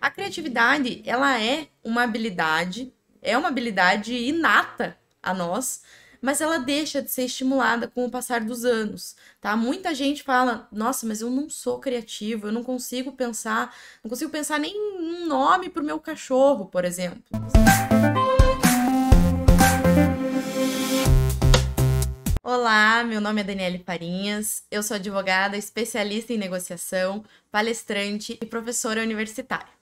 A criatividade, ela é uma habilidade inata a nós, mas ela deixa de ser estimulada com o passar dos anos, tá? Muita gente fala, nossa, mas eu não sou criativo, eu não consigo pensar nem um nome pro meu cachorro, por exemplo. Olá, meu nome é Daniele Farinhas, eu sou advogada, especialista em negociação, palestrante e professora universitária.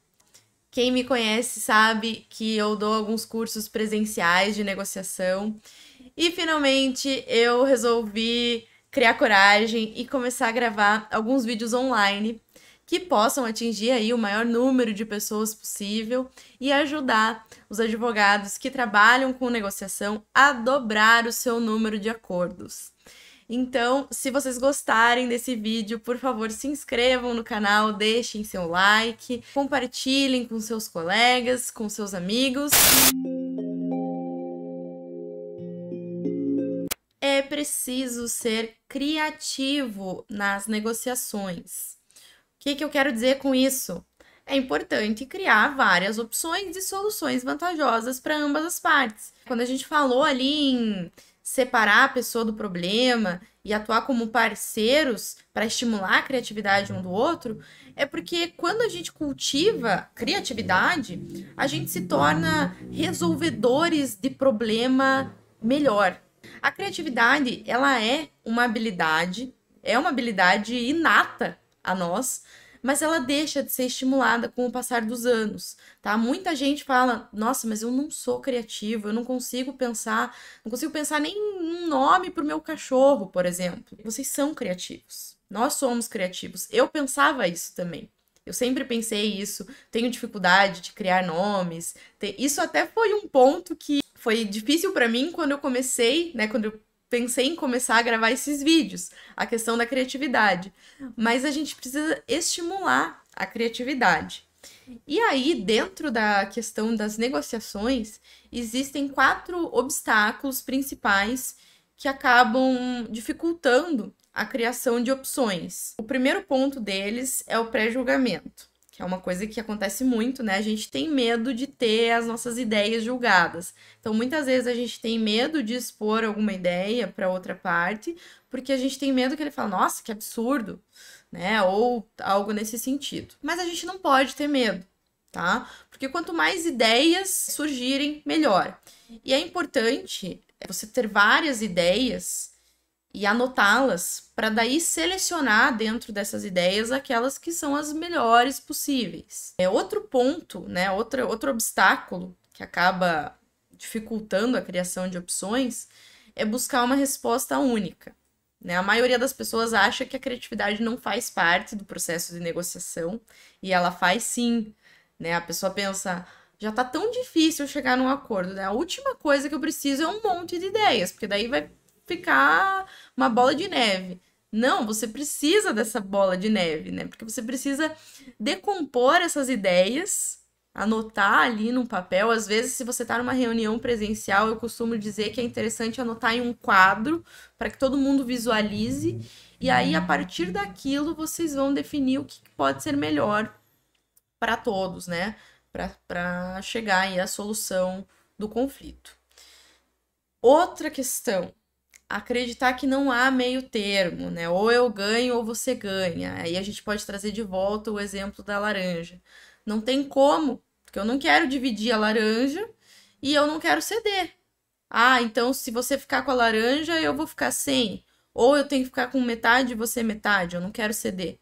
Quem me conhece sabe que eu dou alguns cursos presenciais de negociação e finalmente eu resolvi criar coragem e começar a gravar alguns vídeos online que possam atingir aí o maior número de pessoas possível e ajudar os advogados que trabalham com negociação a dobrar o seu número de acordos. Então, se vocês gostarem desse vídeo, por favor, se inscrevam no canal, deixem seu like, compartilhem com seus colegas, com seus amigos. É preciso ser criativo nas negociações. O que eu quero dizer com isso? É importante criar várias opções e soluções vantajosas para ambas as partes. Quando a gente falou ali em separar a pessoa do problema e atuar como parceiros para estimular a criatividade um do outro, é porque quando a gente cultiva criatividade, a gente se torna resolvedores de problema melhor. A criatividade, ela é uma habilidade inata a nós, mas ela deixa de ser estimulada com o passar dos anos, tá? Muita gente fala, nossa, mas eu não sou criativo, eu não consigo pensar nem um nome pro meu cachorro, por exemplo. Vocês são criativos. Nós somos criativos. Eu pensava isso também. Eu sempre pensei isso, tenho dificuldade de criar nomes. Isso até foi um ponto que foi difícil para mim quando eu comecei, né, quando eu pensei em começar a gravar esses vídeos, a questão da criatividade. Mas a gente precisa estimular a criatividade. E aí, dentro da questão das negociações, existem 4 obstáculos principais que acabam dificultando a criação de opções. O primeiro ponto deles é o pré-julgamento, que é uma coisa que acontece muito, né? A gente tem medo de ter as nossas ideias julgadas. Então, muitas vezes a gente tem medo de expor alguma ideia para outra parte, porque a gente tem medo que ele fale, nossa, que absurdo, né? Ou algo nesse sentido. Mas a gente não pode ter medo, tá? Porque quanto mais ideias surgirem, melhor. E é importante você ter várias ideias e anotá-las para daí selecionar dentro dessas ideias aquelas que são as melhores possíveis. Outro ponto, né, outro obstáculo que acaba dificultando a criação de opções é buscar uma resposta única. Né? A maioria das pessoas acha que a criatividade não faz parte do processo de negociação e ela faz sim. Né? A pessoa pensa, já tá tão difícil chegar num acordo, né? A última coisa que eu preciso é um monte de ideias, porque daí vai ficar uma bola de neve. Não, você precisa dessa bola de neve, né? Porque você precisa decompor essas ideias, anotar ali num papel. Às vezes, se você está numa reunião presencial, eu costumo dizer que é interessante anotar em um quadro para que todo mundo visualize. E aí, a partir daquilo, vocês vão definir o que pode ser melhor para todos, né? Para chegar aí à solução do conflito. Outra questão, acreditar que não há meio termo, né? Ou eu ganho ou você ganha. Aí a gente pode trazer de volta o exemplo da laranja. Não tem como, porque eu não quero dividir a laranja e eu não quero ceder. Ah, então se você ficar com a laranja, eu vou ficar sem. Ou eu tenho que ficar com metade e você metade, eu não quero ceder.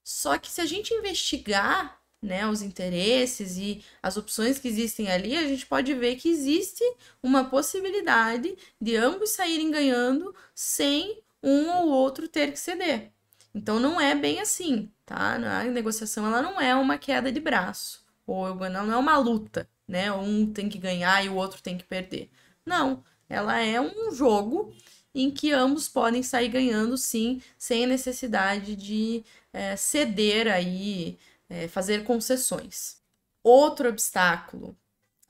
Só que se a gente investigar, né, os interesses e as opções que existem ali, a gente pode ver que existe uma possibilidade de ambos saírem ganhando sem um ou outro ter que ceder. Então não é bem assim, tá? A negociação ela não é uma queda de braço, ou não é uma luta, né? Um tem que ganhar e o outro tem que perder. Não, ela é um jogo em que ambos podem sair ganhando, sim, sem necessidade de ceder aí, fazer concessões. Outro obstáculo,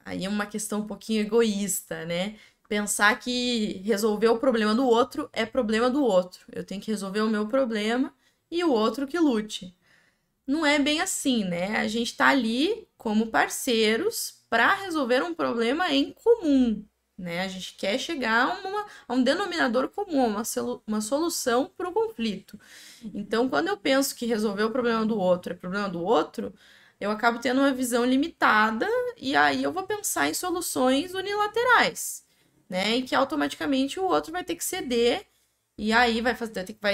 aí é uma questão um pouquinho egoísta, né? Pensar que resolver o problema do outro é problema do outro. Eu tenho que resolver o meu problema e o outro que lute. não é bem assim, né? A gente tá ali como parceiros para resolver um problema em comum, né? A gente quer chegar a um denominador comum, uma solução para o conflito. Então, quando eu penso que resolver o problema do outro é problema do outro, eu acabo tendo uma visão limitada e aí eu vou pensar em soluções unilaterais, né? E que automaticamente o outro vai ter que ceder e aí vai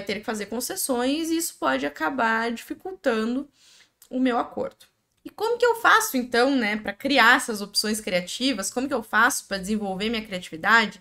ter que fazer concessões e isso pode acabar dificultando o meu acordo. E como que eu faço então, né, para criar essas opções criativas? Como que eu faço para desenvolver minha criatividade?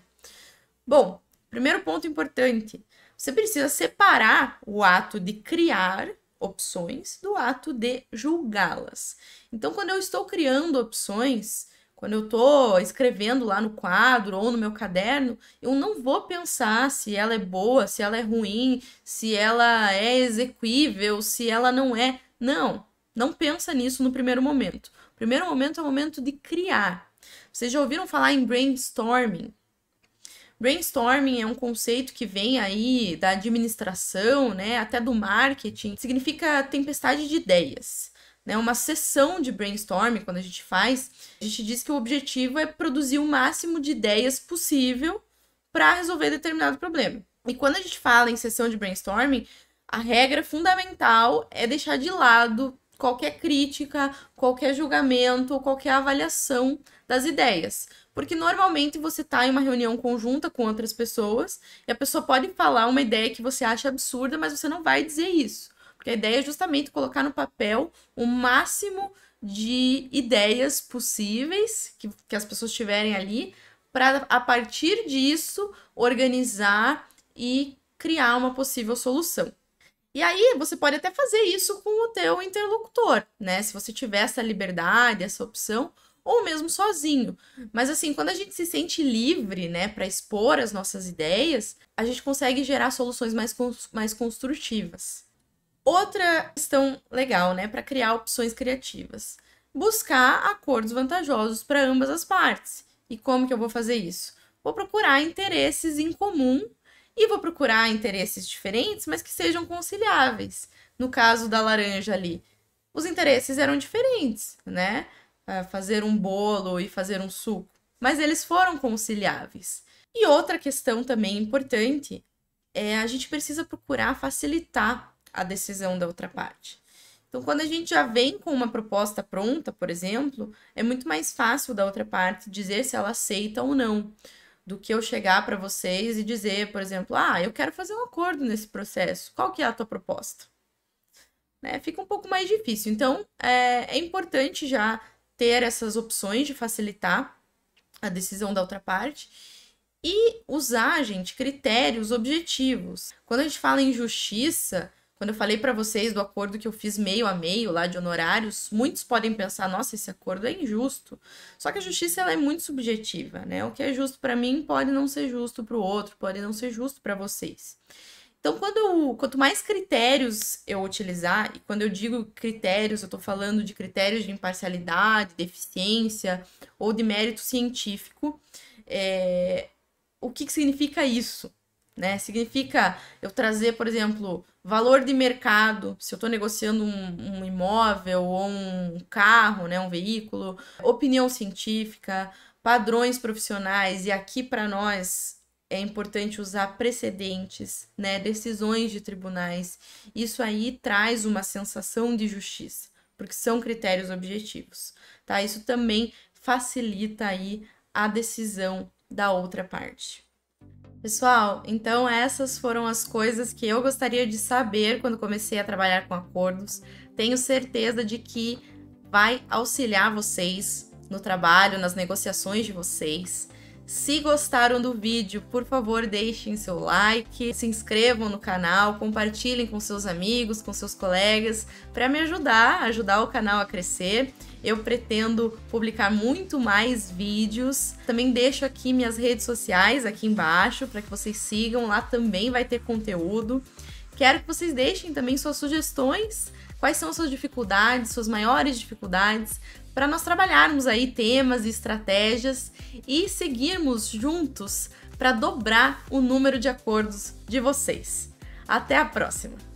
Bom, primeiro ponto importante, você precisa separar o ato de criar opções do ato de julgá-las. Então, quando eu estou criando opções, quando eu estou escrevendo lá no quadro ou no meu caderno, eu não vou pensar se ela é boa, se ela é ruim, se ela é exequível, se ela não é. Não, não pensa nisso no primeiro momento. O primeiro momento é o momento de criar. Vocês já ouviram falar em brainstorming? Brainstorming é um conceito que vem aí da administração, né, até do marketing. Significa tempestade de ideias, né? Uma sessão de brainstorming, quando a gente faz, a gente diz que o objetivo é produzir o máximo de ideias possível para resolver determinado problema. E quando a gente fala em sessão de brainstorming, a regra fundamental é deixar de lado qualquer crítica, qualquer julgamento ou qualquer avaliação das ideias. Porque normalmente você está em uma reunião conjunta com outras pessoas e a pessoa pode falar uma ideia que você acha absurda, mas você não vai dizer isso. Porque a ideia é justamente colocar no papel o máximo de ideias possíveis que as pessoas tiverem ali, para a partir disso organizar e criar uma possível solução. E aí você pode até fazer isso com o teu interlocutor, né? Se você tiver essa liberdade, essa opção, ou mesmo sozinho. Mas assim, quando a gente se sente livre, né, para expor as nossas ideias, a gente consegue gerar soluções mais construtivas. Outra questão legal, né, para criar opções criativas. Buscar acordos vantajosos para ambas as partes. E como que eu vou fazer isso? Vou procurar interesses em comum e vou procurar interesses diferentes, mas que sejam conciliáveis. No caso da laranja ali, os interesses eram diferentes, né? Fazer um bolo e fazer um suco, mas eles foram conciliáveis. E outra questão também importante é a gente precisa procurar facilitar a decisão da outra parte. Então, quando a gente já vem com uma proposta pronta, por exemplo, é muito mais fácil da outra parte dizer se ela aceita ou não, do que eu chegar para vocês e dizer, por exemplo, eu quero fazer um acordo nesse processo, qual que é a tua proposta? Né? Fica um pouco mais difícil. Então, é importante já ter essas opções de facilitar a decisão da outra parte e usar, gente, critérios objetivos. Quando a gente fala em justiça, quando eu falei para vocês do acordo que eu fiz meio a meio lá de honorários, muitos podem pensar, nossa, esse acordo é injusto. Só que a justiça ela é muito subjetiva, né? O que é justo para mim pode não ser justo para o outro, pode não ser justo para vocês. Então, quanto mais critérios eu utilizar, e quando eu digo critérios, eu estou falando de critérios de imparcialidade, de eficiência ou de mérito científico, o que significa isso? Né? Significa eu trazer, por exemplo, valor de mercado, se eu estou negociando um imóvel ou um carro, né, um veículo, opinião científica, padrões profissionais, e aqui para nós é importante usar precedentes, né, decisões de tribunais. Isso aí traz uma sensação de justiça, porque são critérios objetivos, tá? Isso também facilita aí a decisão da outra parte. Pessoal, então essas foram as coisas que eu gostaria de saber quando comecei a trabalhar com acordos. Tenho certeza de que vai auxiliar vocês no trabalho, nas negociações de vocês. Se gostaram do vídeo, por favor, deixem seu like, se inscrevam no canal, compartilhem com seus amigos, com seus colegas, para me ajudar o canal a crescer. Eu pretendo publicar muito mais vídeos. Também deixo aqui minhas redes sociais aqui embaixo para que vocês sigam, lá também vai ter conteúdo. Quero que vocês deixem também suas sugestões, quais são as suas dificuldades, suas maiores dificuldades, para nós trabalharmos aí temas e estratégias e seguirmos juntos para dobrar o número de acordos de vocês. Até a próxima!